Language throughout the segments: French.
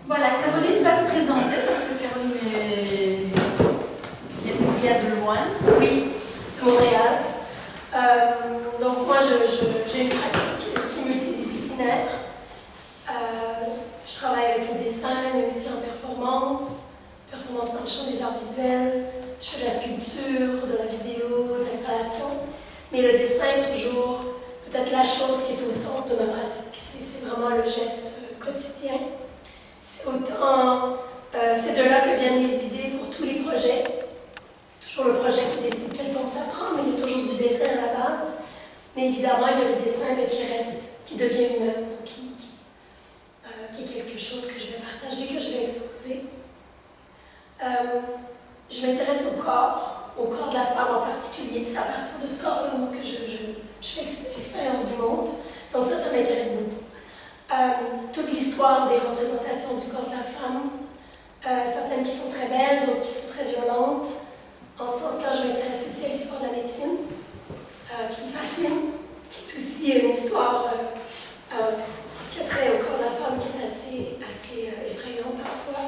Voilà, Caroline va se présenter parce que Caroline vient de loin. Oui, de Montréal. Donc moi, j'ai une pratique qui est multidisciplinaire. Je travaille avec le dessin, mais aussi en performance dans le champ des arts visuels. Je fais de la sculpture, de la vidéo, de l'installation. Mais le dessin est toujours peut-être la chose qui est au centre de ma pratique. C'est vraiment le geste quotidien. C'est autant, c'est de là que viennent les idées pour tous les projets. C'est toujours le projet qui décide quelle forme ça prend, mais il y a toujours du dessin à la base. Mais évidemment, il y a le dessin qui reste, qui devient une œuvre, qui est quelque chose que je vais partager, que je vais exposer. Je m'intéresse au corps de la femme en particulier. C'est à partir de ce corps-là, moi, que je fais l'expérience du monde. Donc ça m'intéresse beaucoup. Toute l'histoire des représentations du corps de la femme, certaines qui sont très belles, d'autres qui sont très violentes. En ce sens-là, je m'intéresse aussi à l'histoire de la médecine, qui me fascine, qui est aussi une histoire qui a trait au corps de la femme, qui est assez effrayant parfois.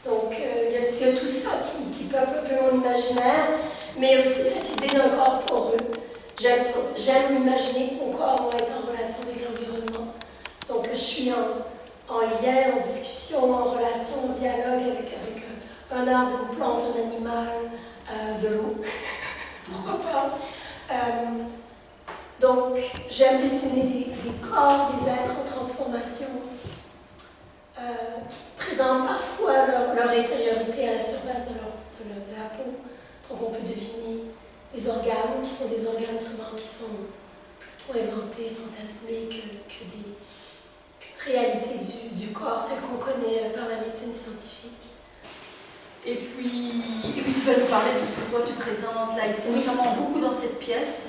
Donc, il y a tout ça qui peuple un peu mon imaginaire, mais aussi cette idée d'un corps poreux. J'aime imaginer que mon corps va être en relation avec l'environnement. Donc, je suis en lien, en discussion, en relation, en dialogue avec un arbre, une plante, un animal, de l'eau. Pourquoi pas? Donc, j'aime dessiner des corps, des êtres en transformation, qui présentent parfois leur intériorité à la surface de la peau. Donc, on peut deviner des organes, qui sont des organes souvent qui sont plutôt inventés, fantasmés, que des réalités du corps tel qu'on connaît par la médecine scientifique. Et puis tu vas nous parler de ce que toi tu présentes là ici, notamment beaucoup dans cette pièce.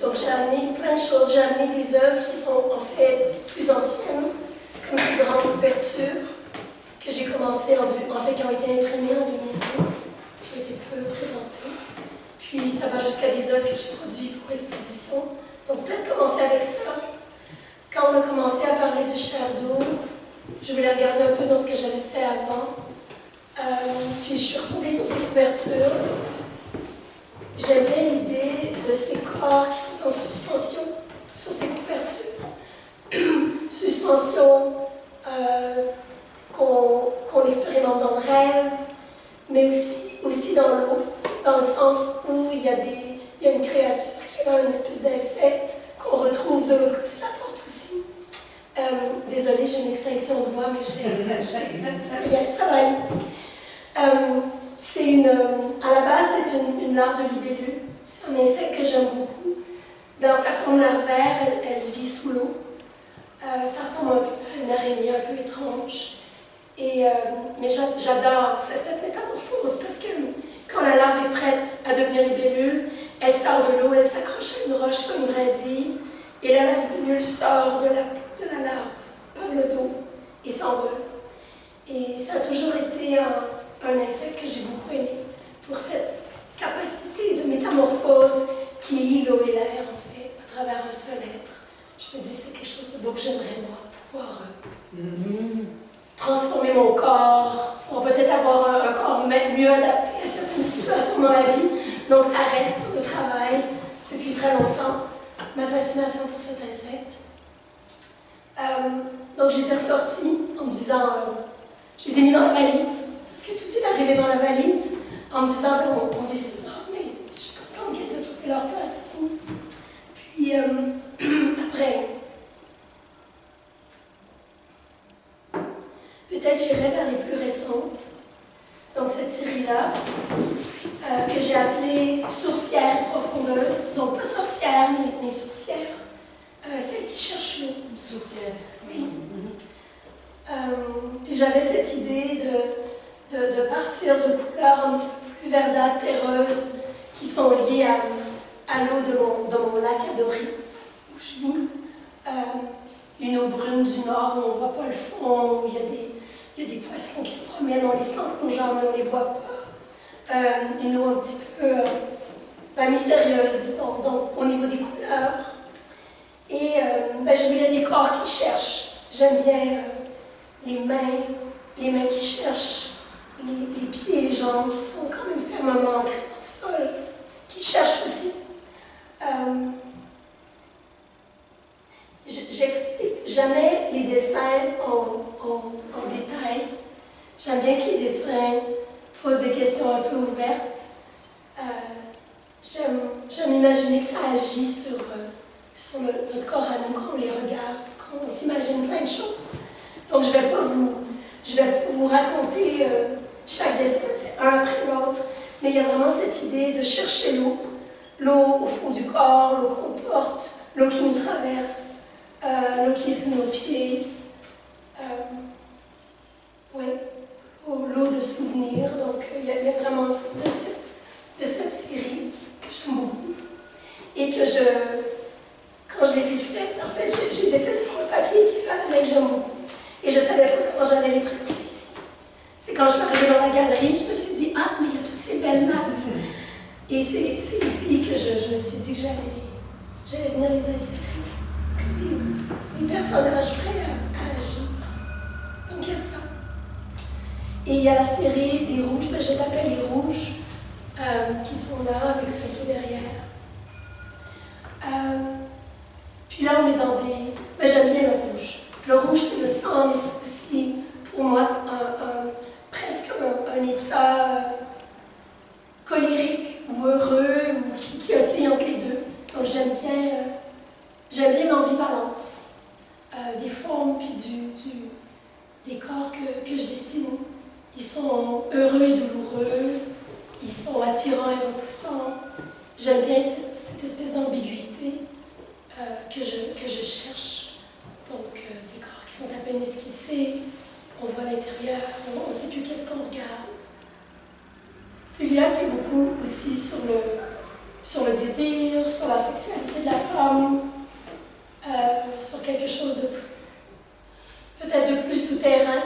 Donc j'ai amené plein de choses. J'ai amené des œuvres qui sont en fait plus anciennes, comme ces grandes couvertures que j'ai commencé qui ont été imprimées en 2010, qui ont été peu présentées. Puis ça va jusqu'à des œuvres que j'ai produites pour l'exposition. Donc peut-être commencer avec ça. Quand on a commencé à parler de chair d'eau, je voulais regarder un peu dans ce que j'avais fait avant. Puis je suis retombée sur ces couvertures. J'aime bien l'idée de ces corps qui sont en suspension sur ces couvertures. Suspension qu'on expérimente dans le rêve, mais aussi dans l'eau, dans le sens où il y a une créature qui est là, une espèce d'insecte qu'on retrouve de l'autre côté de la porte aussi. Désolée, j'ai une extinction de voix, mais ça va aller. À la base, c'est une larve de libellule. C'est un insecte que j'aime beaucoup. Dans sa forme larvaire, elle vit sous l'eau. Ça ressemble un peu à une araignée un peu étrange. Mais j'adore cette métamorphose parce que quand la larve est prête à devenir libellule, elle sort de l'eau, elle s'accroche à une roche comme une brindille, et là, la libellule sort de la peau de la larve par le dos et s'envole. Et ça a toujours été un insecte que j'ai beaucoup aimé pour cette capacité de métamorphose qui lie l'eau et l'air, en fait, à travers un seul être. Je me dis, c'est quelque chose de beau que j'aimerais, moi, pouvoir transformer mon corps, pour peut-être avoir un corps mieux adapté à certaines situations dans la vie. Donc, ça reste le travail depuis très longtemps, ma fascination pour cet insecte. Donc, je les ai ressortis en me disant, je les ai mis dans la valise, parce que tout est arrivé dans la valise, en me disant, on décidera, mais je suis contente qu'elles aient trouvé leur place ici. Puis, après, peut-être j'irai vers les plus récentes. Donc, cette série-là, que j'ai appelée Sourcière profondeuse, donc pas sorcière, mais sourcière, celle qui cherche l'eau. Sourcière. Oui. Puis j'avais cette idée de partir de couleurs un petit peu plus verdâtres, terreuses, qui sont liées à l'eau de mon lac adoré, où je vis. Une eau brune du nord où on ne voit pas le fond, où il y a des poissons qui se promènent, on les sent plongeants, mais on ne les voit pas. Une eau un petit peu mystérieuse, disons, donc, au niveau des couleurs. Et je voulais des corps qui cherchent. J'aime bien les mains qui cherchent les pieds et les jambes, qui sont quand même fermement ancrés dans le sol, qui cherchent aussi. J'explique jamais les dessins en détail. J'aime bien que les dessins posent des questions un peu ouvertes. J'aime imaginer que ça agit sur notre corps à nous, quand on les regarde, qu'on s'imagine plein de choses. Donc je vais pas vous raconter chaque dessin un après l'autre, mais il y a vraiment cette idée de chercher l'eau au fond du corps, l'eau qu'on porte, l'eau qui nous traverse, l'eau qui est sous nos pieds, l'eau de souvenirs. Donc il y a vraiment de cette série que j'aime beaucoup et que quand je les ai faites, en fait, je les ai faites sur un papier qui fallait que j'aime beaucoup. Et je ne savais pas comment j'allais les présenter ici. C'est quand je suis arrivée dans la galerie, je me suis dit, ah, mais il y a toutes ces belles maths. Et c'est ici que je me suis dit que j'allais venir les insérer comme des personnages prêts à agir. Donc il y a ça. Et il y a la série des rouges, je les appelle les rouges, qui sont là avec celle qui est derrière. Puis là, on est dans des... j'aime bien le rouge. Le rouge, c'est le sang, mais c'est aussi, pour moi, presque un état colérique ou heureux, ou qui oscille entre les deux. Donc j'aime bien l'ambivalence des formes puis des corps que je dessine. Ils sont heureux et douloureux, ils sont attirants et repoussants. J'aime bien cette espèce d'ambiguïté que je cherche. Donc, des corps qui sont à peine esquissés, on voit l'intérieur, on ne sait plus qu'est-ce qu'on regarde. Celui-là qui est beaucoup aussi sur le désir, sur la sexualité de la femme, sur quelque chose de plus, peut-être de plus souterrain,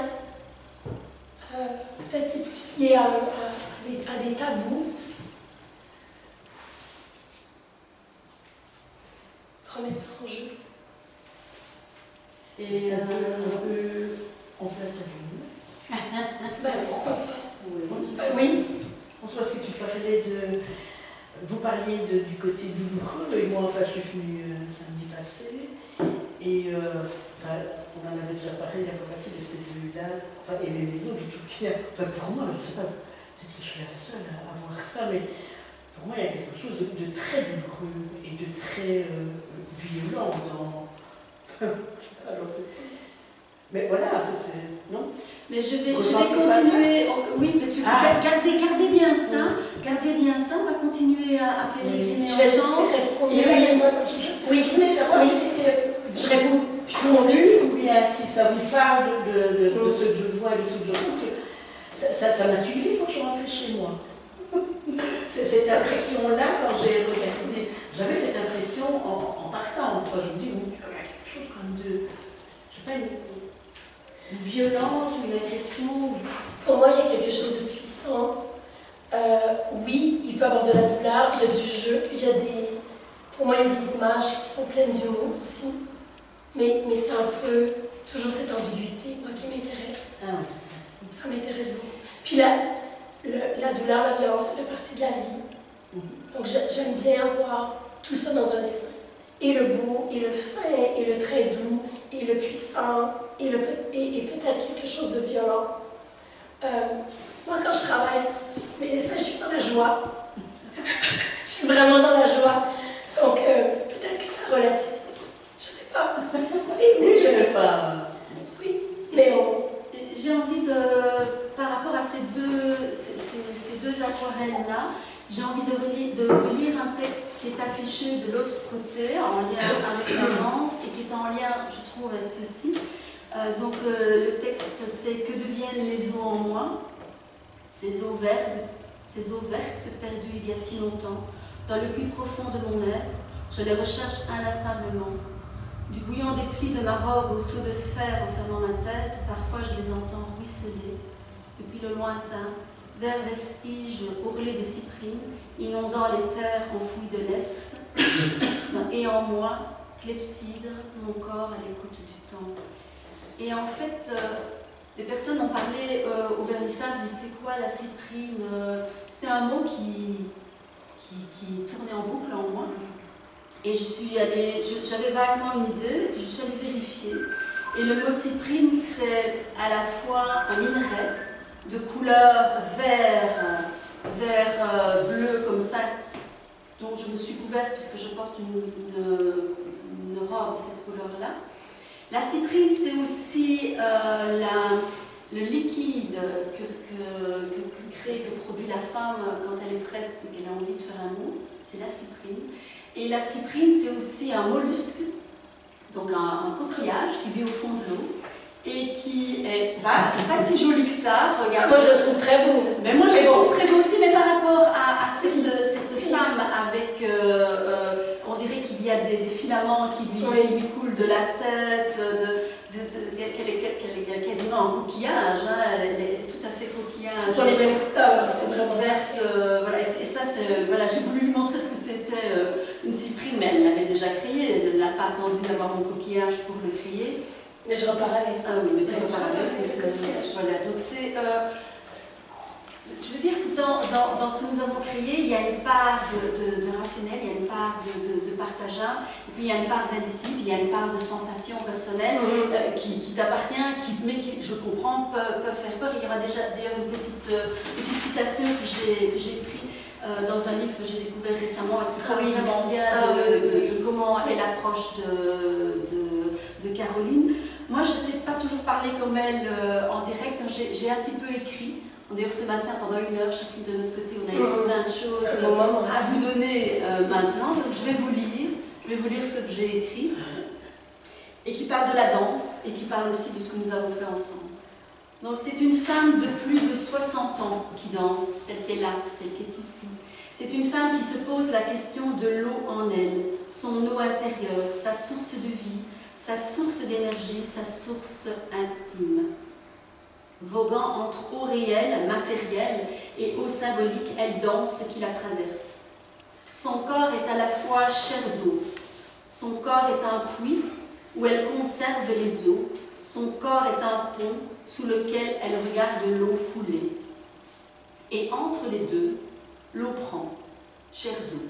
peut-être qui est plus lié à des tabous aussi. Remettre ça en jeu. Et on fait Ben, pourquoi pas? Oui. François, est-ce que vous parliez du côté douloureux, et moi, je suis venue samedi passé, et on en avait déjà parlé la fois passée de cette vue-là, et même les autres, je trouve qu'il y a, pour moi, je ne sais pas, peut-être que je suis la seule à voir ça, mais pour moi, il y a quelque chose de très douloureux et de très violent dans... Mais voilà, non? Mais je vais continuer. Oui, mais gardez bien ça. Gardez bien ça. On va continuer à péréginer ensemble. Oui, je voulais savoir si c'était. Je serais répondu ou bien si ça vous parle de ce que je vois et de ce que je pense. Ça m'a suivi quand je suis rentrée chez moi. Cette impression-là, quand j'ai regardé, j'avais cette impression en partant. Je me dis, il y a quelque chose comme de. Je sais pas, une violence, une agression. Pour moi, il y a quelque chose de puissant. Oui, il peut y avoir de la douleur, il y a du jeu, pour moi, il y a des images qui sont pleines d'humour aussi. Mais c'est un peu toujours cette ambiguïté, moi, qui m'intéresse. Ça m'intéresse beaucoup. Puis la douleur, la violence, ça fait partie de la vie. Donc j'aime bien voir tout ça dans un dessin. Et le beau, et le fin, et le très doux, et le puissant, et peut-être quelque chose de violent. Moi, quand je travaille sur mes dessins, je suis dans la joie. Je suis vraiment dans la joie. Donc, peut-être que ça relativise. Je sais pas. Mais je ne sais pas. Oui, mais j'ai envie par rapport à ces deux aquarelles-là, j'ai envie de lire un texte qui est affiché de l'autre côté, en lien avec l'avance, et qui est en lien, je trouve, avec ceci. Donc le texte, c'est « Que deviennent les eaux en moi ?» Ces eaux vertes perdues il y a si longtemps, dans le plus profond de mon être, je les recherche inlassablement. Du bouillon des plis de ma robe au seau de fer enfermant ma tête, parfois je les entends ruisseler, depuis le lointain, verts vestiges ourlés de cyprine, inondant les terres enfouies de l'Est, et en moi, clepsydre, mon corps à l'écoute du temps. Et en fait, des personnes ont parlé au vernissage de c'est quoi la cyprine. C'était un mot qui tournait en boucle en moi. Et je suis allée, j'avais vaguement une idée, puis je suis allée vérifier. Et le mot cyprine, c'est à la fois un minerai de couleur vert bleu comme ça, dont je me suis couverte puisque je porte une robe de cette couleur-là. La cyprine, c'est aussi le liquide que produit la femme quand elle est prête et qu'elle a envie de faire un mot. C'est la cyprine. Et la cyprine, c'est aussi un mollusque, donc un coquillage qui vit au fond de l'eau et qui est pas si joli que ça. Regarde. Moi, je le trouve très beau. Mais moi, je le trouve très beau aussi, mais par rapport à cette femme avec, on dirait qu'il y a des filaments qui lui coulent de la tête, qu'elle est quasiment un coquillage, hein, elle est tout à fait coquillage. Ce sont les mêmes couleurs, c'est vraiment verte. Voilà, et ça, voilà, j'ai voulu lui montrer ce que c'était une cyprine, mais elle l'avait déjà créée, elle n'a pas attendu d'avoir mon coquillage pour le créer. Mais je repars avec. Ah oui, mais tu repars avec. Voilà, donc c'est. Je veux dire que dans ce que nous avons créé, il y a une part de rationnel, il y a une part de partageable, et puis il y a une part d'indicible, il y a une part de sensation personnelle qui t'appartient, mais qui, je comprends, peuvent faire peur. Il y aura déjà d'ailleurs une petite citation que j'ai prise dans un livre que j'ai découvert récemment et qui parle vraiment bien de comment est l'approche de Caroline. Moi, je ne sais pas toujours parler comme elle en direct, j'ai un petit peu écrit. D'ailleurs, ce matin, pendant 1 heure, chacune de notre côté, on a écrit plein de choses à vous donner maintenant. Donc, je vais vous lire ce que j'ai écrit, et qui parle de la danse, et qui parle aussi de ce que nous avons fait ensemble. Donc, c'est une femme de plus de 60 ans qui danse, celle qui est là, celle qui est ici. C'est une femme qui se pose la question de l'eau en elle, son eau intérieure, sa source de vie, sa source d'énergie, sa source intime. Voguant entre eau réelle, matérielle, et eau symbolique, elle danse ce qui la traverse. Son corps est à la fois chair d'eau. Son corps est un puits où elle conserve les eaux. Son corps est un pont sous lequel elle regarde l'eau couler. Et entre les deux, l'eau prend, chair d'eau.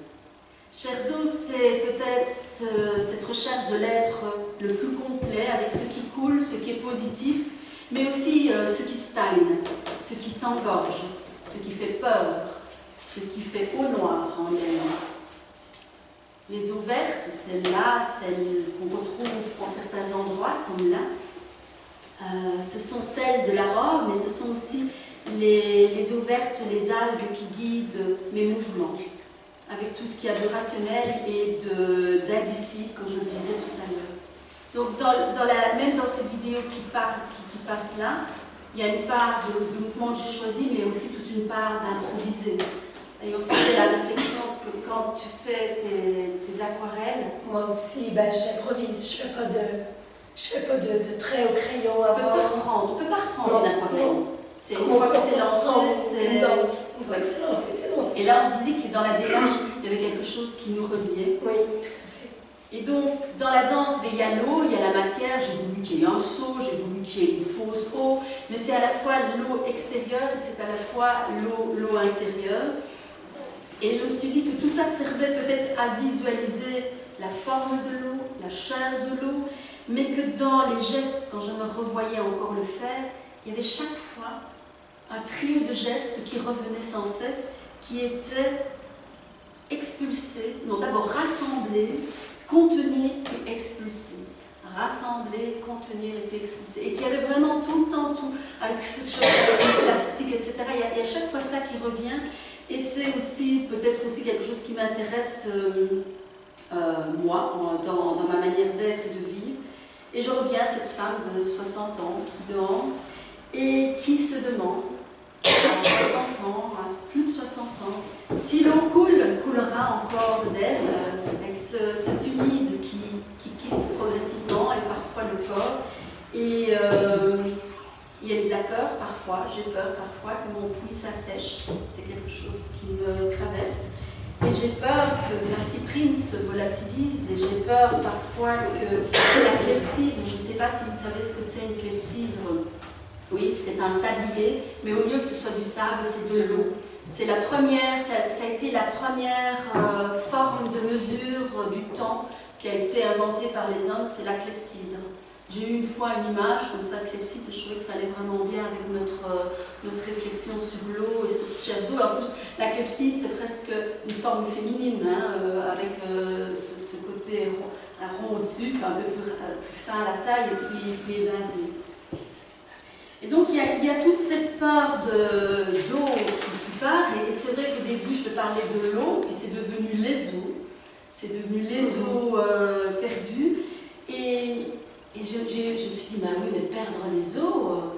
Chair d'eau, c'est peut-être cette recherche de l'être le plus complet, avec ce qui coule, ce qui est positif, mais aussi ce qui stagne, ce qui s'engorge, ce qui fait peur, ce qui fait eau noire en elle. Les eaux vertes, celles-là, celles qu'on retrouve en certains endroits, comme là, ce sont celles de la robe, mais ce sont aussi les eaux vertes, les algues qui guident mes mouvements, avec tout ce qu'il y a de rationnel et d'indicible, comme je le disais tout à l'heure. Donc, même dans cette vidéo qui passe là, il y a une part de mouvement que j'ai choisi, mais aussi toute une part d'improviser. Et on se fait la réflexion que quand tu fais tes aquarelles... Moi aussi, j'improvise, je fais pas de traits au crayon On ne peut pas reprendre une aquarelle. Une fois que c'est lancé, c'est... Une fois que c'est lancé, c'est lancé. Et là, on se disait que dans la démarche, il y avait quelque chose qui nous reliait. Oui, tout à fait. Et donc, dans la danse, il y a l'eau, il y a la matière, j'ai voulu qu'il y ait un seau, j'ai voulu qu'il y ait une fausse eau, mais c'est à la fois l'eau extérieure et c'est à la fois l'eau intérieure. Et je me suis dit que tout ça servait peut-être à visualiser la forme de l'eau, la chair de l'eau, mais que dans les gestes, quand je me revoyais encore le faire, il y avait chaque fois un trio de gestes qui revenaient sans cesse, qui étaient expulsés, non d'abord rassemblés, contenir puis expulser, rassembler, contenir et puis expulser. Et qu'il y avait vraiment tout le temps, tout, avec ce chose avec le plastique, etc. Il y a chaque fois ça qui revient. Et c'est aussi, peut-être aussi quelque chose qui m'intéresse, moi, dans ma manière d'être et de vivre. Et je reviens à cette femme de 60 ans qui danse et qui se demande, à 60 ans, à plus de 60 ans, si l'eau coulera encore d'elle, avec ce humide qui quitte progressivement et parfois le corps. Et il y a de la peur parfois, j'ai peur parfois que mon puits s'assèche, c'est quelque chose qui me traverse. Et j'ai peur que la cyprine se volatilise, et j'ai peur parfois que la clepsydre, je ne sais pas si vous savez ce que c'est une clepsydre Oui, c'est un sablier, mais au lieu que ce soit du sable, c'est de l'eau. C'est la première, ça a été la première forme de mesure du temps qui a été inventée par les hommes, c'est la clepsydre. J'ai eu une fois une image comme ça, clepsydre, et je trouvais que ça allait vraiment bien avec notre réflexion sur l'eau et sur ce chef d'eau. En plus, la clepsydre, c'est presque une forme féminine, hein, avec ce côté rond au-dessus, un peu plus fin à la taille et puis évasé. Et donc il y a toute cette part d'eau qui part, et c'est vrai qu'au début je parlais de l'eau, puis c'est devenu les eaux, c'est devenu les eaux perdues, et je me suis dit, bah oui, mais perdre les eaux,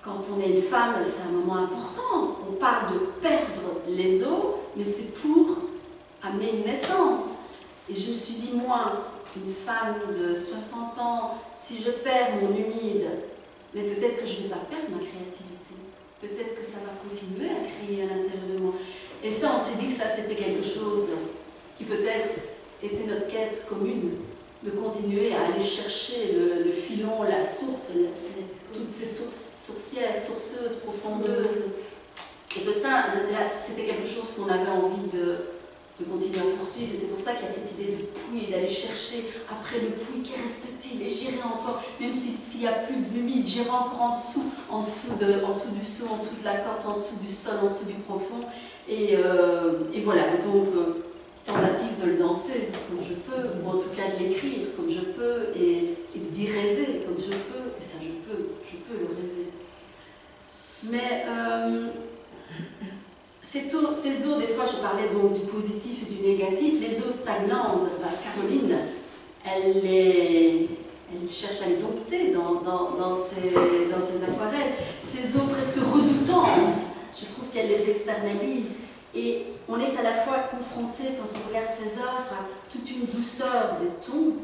quand on est une femme, c'est un moment important. On parle de perdre les eaux, mais c'est pour amener une naissance. Et je me suis dit, moi, une femme de 60 ans, si je perds mon humide, mais peut-être que je ne vais pas perdre ma créativité. Peut-être que ça va continuer à créer à l'intérieur de moi. Et ça, on s'est dit que ça, c'était quelque chose qui peut-être était notre quête commune, de continuer à aller chercher le filon, la source, toutes ces sourcières, sourceuses, profondeuses. Et que ça, là, c'était quelque chose qu'on avait envie de continuer à poursuivre, et c'est pour ça qu'il y a cette idée de puits, d'aller chercher après le puits, qui reste-t-il, et j'irai encore, même s'il n'y a plus d'humide, j'irai encore en dessous du seau, en dessous de la corde, en dessous du sol, en dessous du profond, et voilà, donc tentative de le danser comme je peux, ou en tout cas de l'écrire comme je peux, et d'y rêver comme je peux, et ça je peux le rêver. Mais ces eaux, des fois je parlais donc du positif et du négatif, les eaux stagnantes, Caroline, elle cherche à les dompter dans ses aquarelles. Ces eaux presque redoutantes, je trouve qu'elle les externalise. Et on est à la fois confronté, quand on regarde ses œuvres, à toute une douceur des tons.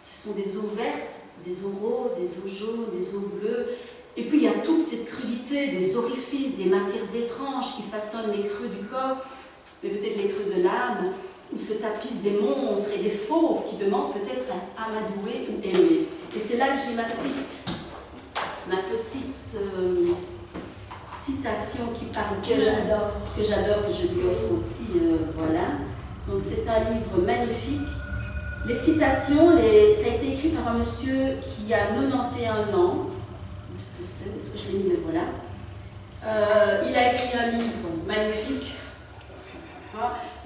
Ce sont des eaux vertes, des eaux roses, des eaux jaunes, des eaux bleues. Et puis il y a toute cette crudité des orifices, des matières étranges qui façonnent les creux du corps, mais peut-être les creux de l'âme, où se tapissent des monstres et des fauves qui demandent peut-être à être amadoués ou aimés. Et c'est là que j'ai ma petite citation qui parle que j'adore, que je lui offre aussi, voilà. Donc c'est un livre magnifique. Les citations, ça a été écrit par un monsieur qui a 91 ans. Est-ce que je l'ai mis, mais voilà. Il a écrit un livre magnifique,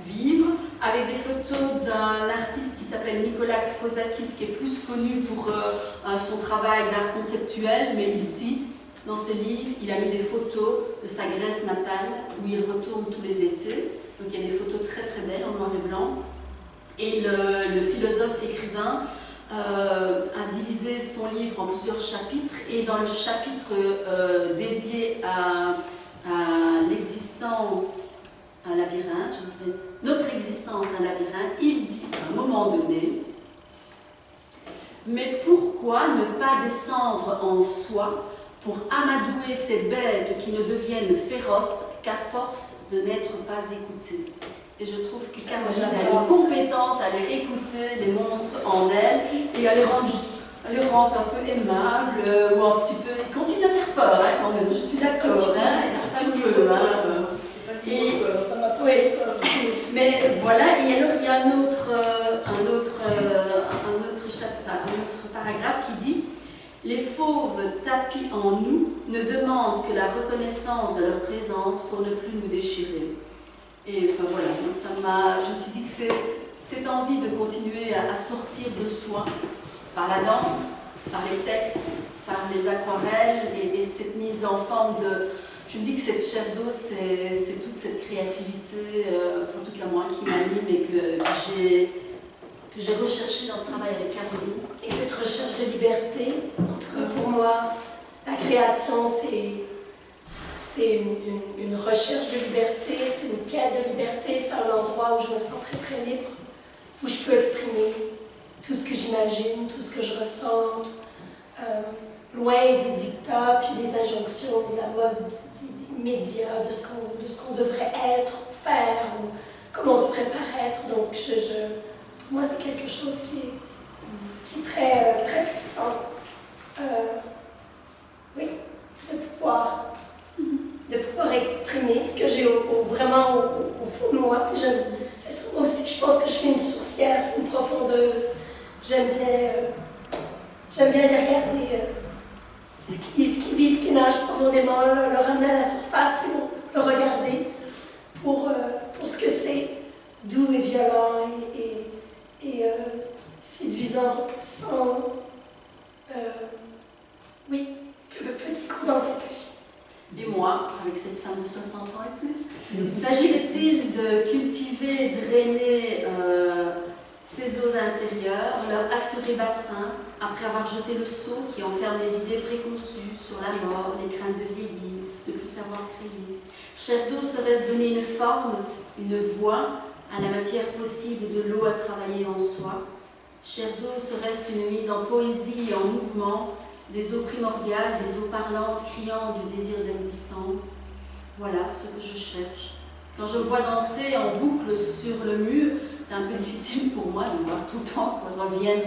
Vivre, avec des photos d'un artiste qui s'appelle Nicolas Kozakis, qui est plus connu pour son travail d'art conceptuel, mais ici, dans ce livre, il a mis des photos de sa Grèce natale, où il retourne tous les étés. Donc il y a des photos très très belles en noir et blanc. Et le philosophe écrivain a divisé son livre en plusieurs chapitres, et dans le chapitre dédié à l'existence, un labyrinthe, notre existence, un labyrinthe, il dit à un moment donné, mais pourquoi ne pas descendre en soi pour amadouer ces bêtes qui ne deviennent féroces qu'à force de n'être pas écoutées? Et je trouve que Caroline a une compétence à aller écouter les monstres en elle et à les rendre un peu aimables ou un petit peu. Il continue à faire peur hein, quand même, je suis d'accord, un petit peu. Mais voilà, et alors il y a un autre paragraphe qui dit: les fauves tapis en nous ne demandent que la reconnaissance de leur présence pour ne plus nous déchirer. Et enfin voilà, je me suis dit que cette envie de continuer à sortir de soi, par la danse, par les textes, par les aquarelles, et cette mise en forme de... Je me dis que cette chair d'eau, c'est toute cette créativité, en tout cas moi, qui m'anime et que j'ai recherché dans ce travail avec Caroline. Et cette recherche de liberté, en tout cas pour moi, la création, c'est une recherche de liberté, c'est une quête de liberté, c'est un endroit où je me sens très très libre, où je peux exprimer tout ce que j'imagine, tout ce que je ressens, loin des dictats, puis des injonctions de la mode, des médias, de ce qu'on devrait être, ou faire, ou comment on devrait paraître. Donc pour moi c'est quelque chose qui est très, très puissant. Oui. de pouvoir exprimer ce que j'ai vraiment au fond de moi. C'est ça aussi que je pense que je suis une sourcière, une profondreuse. J'aime bien les regarder, ce qui vit, ce qui nage profondément, le ramener à la surface, puis le regarder pour ce que c'est, doux et violent et séduisant, repoussant. Oui, petit coup dans cette vie. Et moi, avec cette femme de 60 ans et plus, s'agit-il de cultiver, drainer ces eaux intérieures, leur assurer bassin, après avoir jeté le seau qui enferme les idées préconçues sur la mort, les craintes de vieillir, de plus savoir crier. Chair d'eau serait-ce donner une forme, une voix à la matière possible de l'eau à travailler en soi? Chair d'eau serait-ce une mise en poésie et en mouvement des eaux primordiales, des eaux parlantes, criant du désir d'existence? Voilà ce que je cherche. Quand je me vois danser en boucle sur le mur, c'est un peu difficile pour moi de voir tout le temps reviennent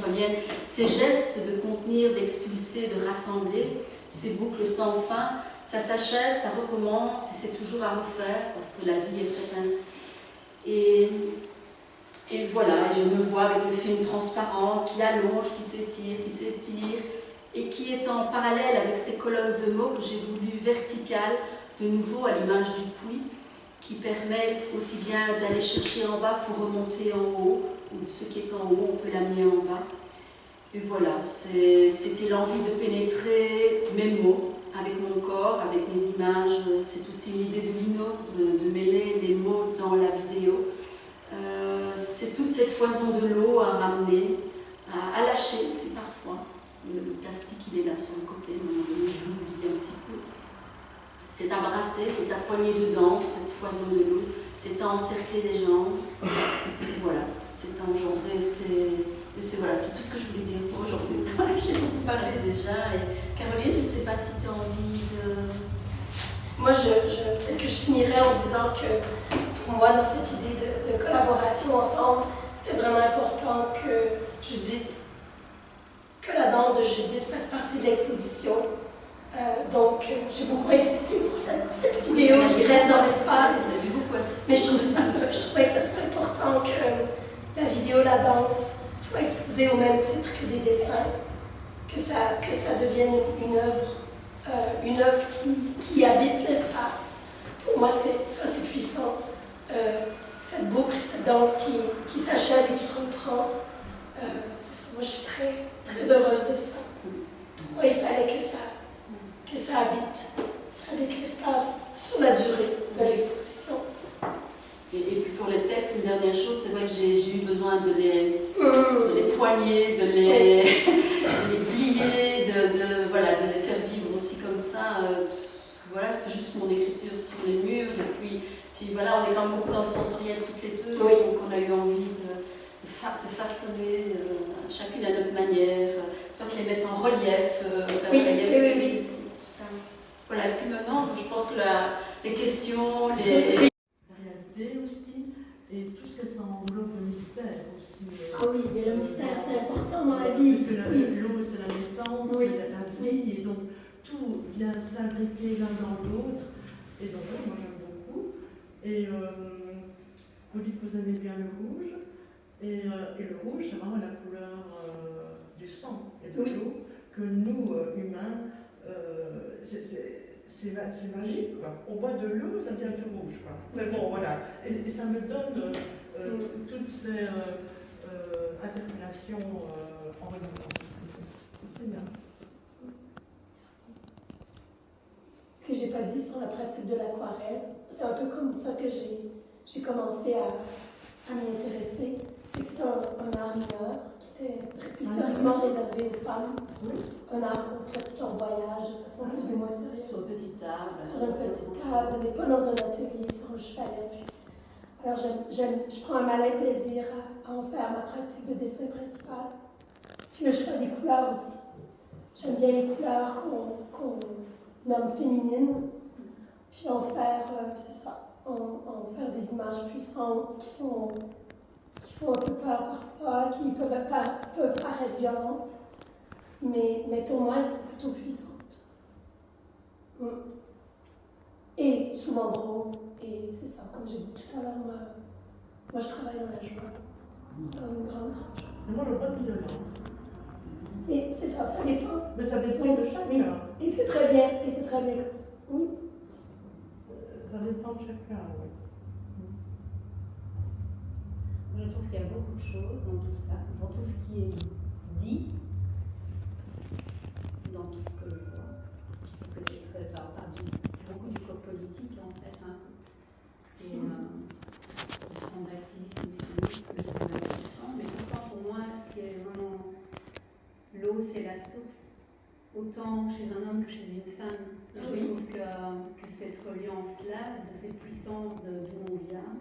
ces gestes de contenir, d'expulser, de rassembler, ces boucles sans fin. Ça s'achève, ça recommence et c'est toujours à refaire parce que la vie est faite ainsi. Et voilà, et je me vois avec le film transparent qui allonge, qui s'étire, et qui est en parallèle avec ces colonnes de mots que j'ai voulu verticales, de nouveau à l'image du puits, qui permet aussi bien d'aller chercher en bas pour remonter en haut, ou ce qui est en haut, on peut l'amener en bas. Et voilà, c'était l'envie de pénétrer mes mots avec mon corps, avec mes images. C'est aussi une idée de Lino, de mêler les mots dans la vidéo. C'est toute cette foison de l'eau à ramener, à lâcher aussi parfois. Le plastique, il est là sur le côté, à un moment donné, je l'oublie un petit peu. C'est à brasser, c'est à poigner dedans, cette foison de l'eau, c'est à encercler les jambes. Voilà, c'est à engendrer, voilà, c'est tout ce que je voulais dire pour aujourd'hui. J'ai beaucoup parlé déjà. Et Caroline, je ne sais pas si tu as envie de... Moi, peut-être que je finirais en disant que pour moi, dans cette idée de collaboration ensemble, c'était vraiment important que la danse de Judith fasse partie de l'exposition. Donc, j'ai beaucoup insisté pour cette vidéo qui reste dans l'espace. Mais je trouvais que ce soit important que la vidéo, la danse, soit exposée au même titre que des dessins, que ça devienne une œuvre qui habite l'espace. Pour moi, c'est puissant. Cette boucle, cette danse qui s'achève et qui reprend. C'est ça. Moi, je suis très, très heureuse de ça. Moi, il fallait que ça habite l'espace sur la durée de l'exposition. Et puis pour les textes, une dernière chose, c'est vrai que j'ai eu besoin de les poigner, de les plier, de les faire vivre aussi comme ça. Parce que voilà, c'est juste mon écriture sur les murs. Et puis voilà, on est quand même beaucoup dans le sensoriel toutes les deux. Oui. Donc on a eu envie de façonner chacune à notre manière, de les mettre en relief, oui. tout ça. Voilà, et puis maintenant, je pense que les questions, les... La réalité aussi, et tout ce que ça englobe le mystère aussi. Ah oui, mais le mystère, c'est important dans la vie. Parce que l'eau, c'est la naissance, Oui. c'est la vie, et donc tout vient s'imbriquer l'un dans l'autre. Et donc, moi j'aime beaucoup. Et vous dites que vous aimez bien le rouge. Et le rouge, c'est vraiment la couleur du sang et de l'eau que nous, humains, c'est magique, quoi. On boit de l'eau, ça devient tout rouge, quoi. Mais bon, voilà. Et ça me donne toutes ces interpellations en regardant. C'est bien. Ce que j'ai pas dit sur la pratique de l'aquarelle, c'est un peu comme ça que j'ai commencé à m'y intéresser. C'est que c'est un art mineur qui était historiquement réservé aux femmes. Oui. Un art qu'on pratique en voyage de façon plus ou moins sérieuse. Sur une petite table. Sur une petite table, mais pas dans un atelier, sur un chevalet. Alors je prends un malin plaisir à en faire ma pratique de dessin principal. Puis le choix des couleurs aussi. J'aime bien les couleurs qu'on nomme féminines. Puis en faire, c'est ça, en faire des images puissantes qui font un peu peur parfois, qui peuvent paraître violentes, mais pour moi, elles sont plutôt puissantes. Et souvent drôle. Et c'est ça, comme j'ai dit tout à l'heure, moi je travaille dans la joie, dans une grande joie. Moi, je vois plus de gens. Et c'est ça, ça dépend. Mais ça dépend Oui, de chacun. oui. Et c'est très bien, et c'est très bien comme ça. Oui. Ça dépend de chacun, oui. Je trouve qu'il y a beaucoup de choses dans tout ça, dans tout ce qui est dit, dans tout ce que je vois. Je trouve que c'est très, ça part beaucoup du corps politique en fait, hein. Et du front d'activisme économique que je trouve intéressant. Mais pourtant pour moi, ce qui est vraiment l'eau, c'est la source. Autant chez un homme que chez une femme. Je trouve que cette reliance-là, de cette puissance d'où on vient,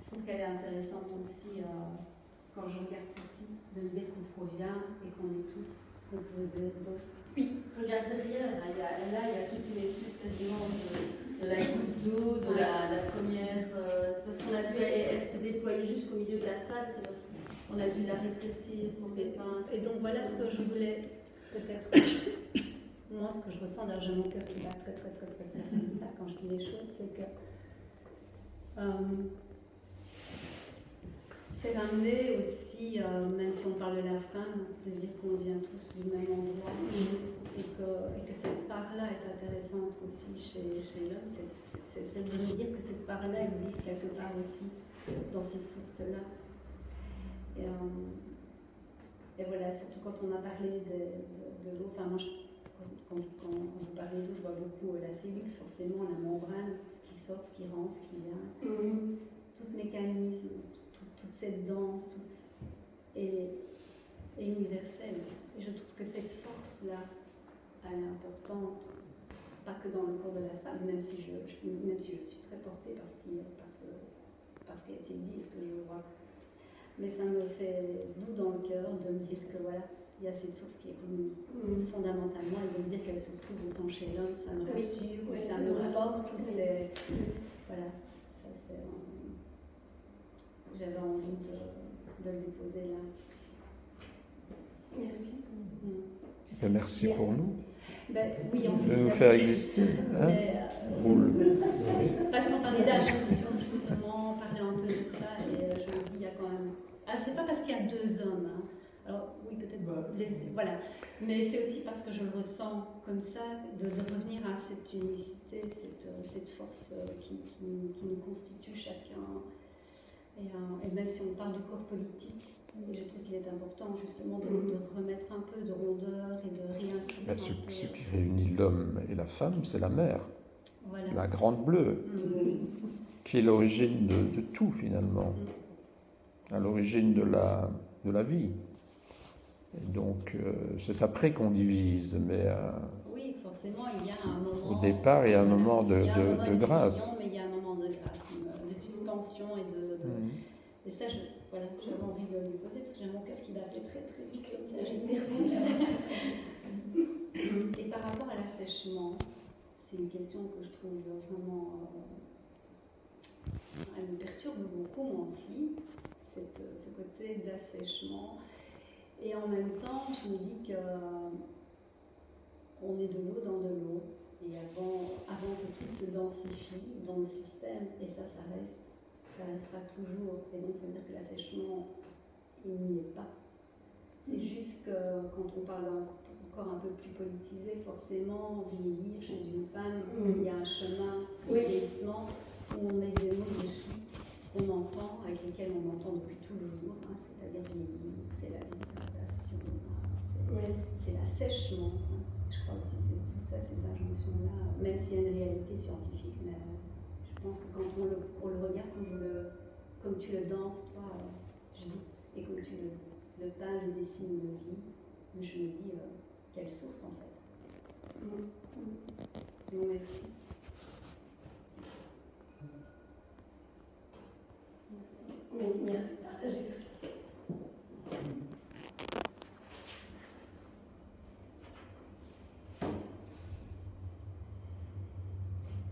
je trouve qu'elle est intéressante aussi quand je regarde ceci, de me dire qu'on provient et qu'on est tous composés d'eau. Oui, regarde derrière, là il y a toute une étude quasiment de la goutte d'eau, de la première. C'est parce qu'on a vu elle se déployer jusqu'au milieu de la salle, c'est parce qu'on a dû la rétrécir pour les peintres. Et donc voilà ce que je voulais peut-être. Moi, ce que je ressens, là, j'ai mon cœur qui bat très très très très fort comme ça quand je dis les choses, c'est que c'est ramener aussi, même si on parle de la femme, de dire qu'on vient tous du même endroit et que cette part-là est intéressante aussi chez l'homme, c'est de nous dire que cette part-là existe quelque part aussi dans cette source-là. Et voilà, surtout quand on a parlé de l'eau, enfin moi, quand vous parlez d'eau, je vois beaucoup la cellule, forcément, la membrane, ce qui sort, ce qui rentre, ce qui vient. Tout ce mécanisme, toute cette danse, est universelle. Et je trouve que cette force-là, elle est importante, pas que dans le corps de la femme, même si je suis très portée par ce qui a été dit et ce que je vois. Mais ça me fait doux dans le cœur de me dire que voilà, il y a cette source qui est commune fondamentalement, et de me dire qu'elle se trouve autant chez l'homme, ça me rassure, ça me rapporte tous ces... Voilà, ça c'est... J'avais envie de le déposer là. Merci. Et merci pour nous. Ben, oui, en plus, De nous faire exister. Hein? Parce qu'on parlait d'Ascension, justement, on parlait un peu de ça, et je me dis, il y a quand même... Ah, c'est pas parce qu'il y a deux hommes, hein. Alors oui, peut-être, voilà, mais c'est aussi parce que je le ressens comme ça, de revenir à cette unicité, cette force qui nous constitue chacun, et même si on parle du corps politique, je trouve qu'il est important justement de remettre un peu de rondeur et de réinclure. Ce qui réunit l'homme et la femme, c'est la mère, voilà. La grande bleue, qui est l'origine de tout finalement, à l'origine de la vie. Et donc, c'est après qu'on divise, mais oui, forcément, il y a un moment... Au départ, il y a un moment de grâce. Mais il y a un moment de grâce, de suspension et ça, j'avais envie de lui poser parce que j'ai mon cœur qui battait très très vite comme ça. Merci. Et par rapport à l'assèchement, c'est une question que je trouve vraiment... elle me perturbe beaucoup, moi aussi, ce côté d'assèchement. Et en même temps, je me dis que on est de l'eau dans de l'eau. Et avant que tout se densifie dans le système, et ça restera toujours. Et donc, ça veut dire que l'assèchement, il n'y est pas. C'est juste que quand on parle d'un corps un peu plus politisé, forcément, vieillir chez une femme, il y a un chemin de vieillissement où on met des mots dessus qu'on entend, avec lesquels on entend depuis toujours, hein, c'est-à-dire vieillir, c'est la déshydratation, c'est l'assèchement. Hein. Je crois aussi que c'est tout ça, ces injonctions-là, même s'il y a une réalité scientifique, mais je pense que quand on le regarde, comme tu le danses, toi, je dis, et comme tu le peins, le dessines, le vis, je me dis, quelle source en fait. Non, merci. Oui, merci de partager tout ça.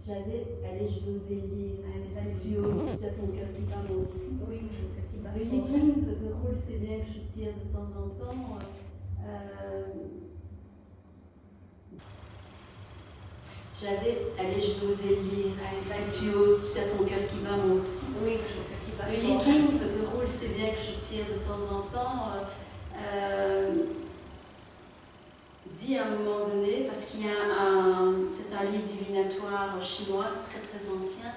Allez, je vous ai lire, parce que tu as ton cœur qui bat moi aussi. Oui, mon cœur qui bat. Le yéking, le rôle, c'est bien que je tire de temps en temps. allez, je vais oser le lire. Allez, Si vas-y. tu oses, tu as ton cœur qui bat, moi aussi. Oui, je vois qui va. Le Yiking, que rôle c'est bien que je tire de temps en temps, dit à un moment donné, parce qu'il y a c'est un livre divinatoire chinois très très ancien,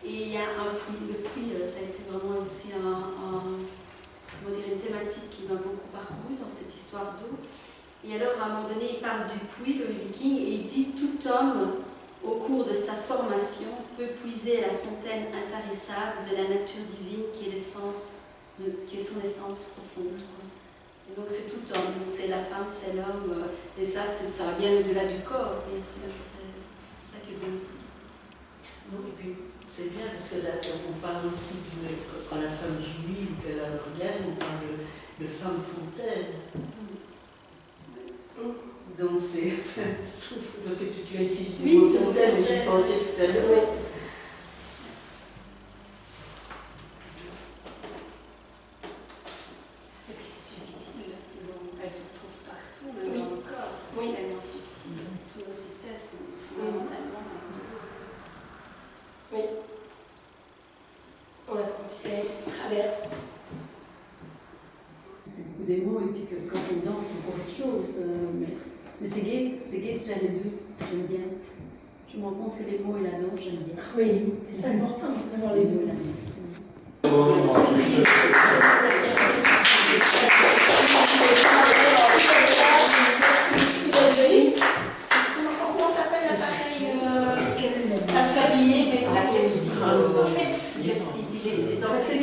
et il y a un puits. Le puits, ça a été vraiment aussi une thématique qui m'a beaucoup parcouru dans cette histoire d'eau. Et alors à un moment donné, il parle du puits, le Yiking, et il dit tout homme au cours de sa formation, peut puiser à la fontaine intarissable de la nature divine qui est son essence profonde. Et donc c'est tout homme, c'est la femme, c'est l'homme, et ça va bien au-delà du corps, bien sûr, c'est ça qui est bon aussi. Non, et puis c'est bien parce que là, on parle aussi quand la femme jouit ou qu'elle a l'orgasme, on parle de femme fontaine. Donc c'est, parce que tu as utilisé le mot fontaine, mais j'y pensais tout à l'heure. Oui. Et puis c'est subtil, elle se retrouve partout, même Oui. dans le corps, Oui. c'est tellement subtil. Tous nos systèmes sont fondamentalement Oui. On la contient, traverse. C'est beaucoup des mots, et puis que quand on danse, c'est encore autre chose. Mais c'est gai de faire les deux, j'aime bien. Je me rends compte que les mots et la danse, j'aime bien. Oui, c'est important d'avoir les deux. là. Comment s'appelle l'appareil à s'habiller, mais la clepsydre. Clepsydre, il est dans le CLEVSYD.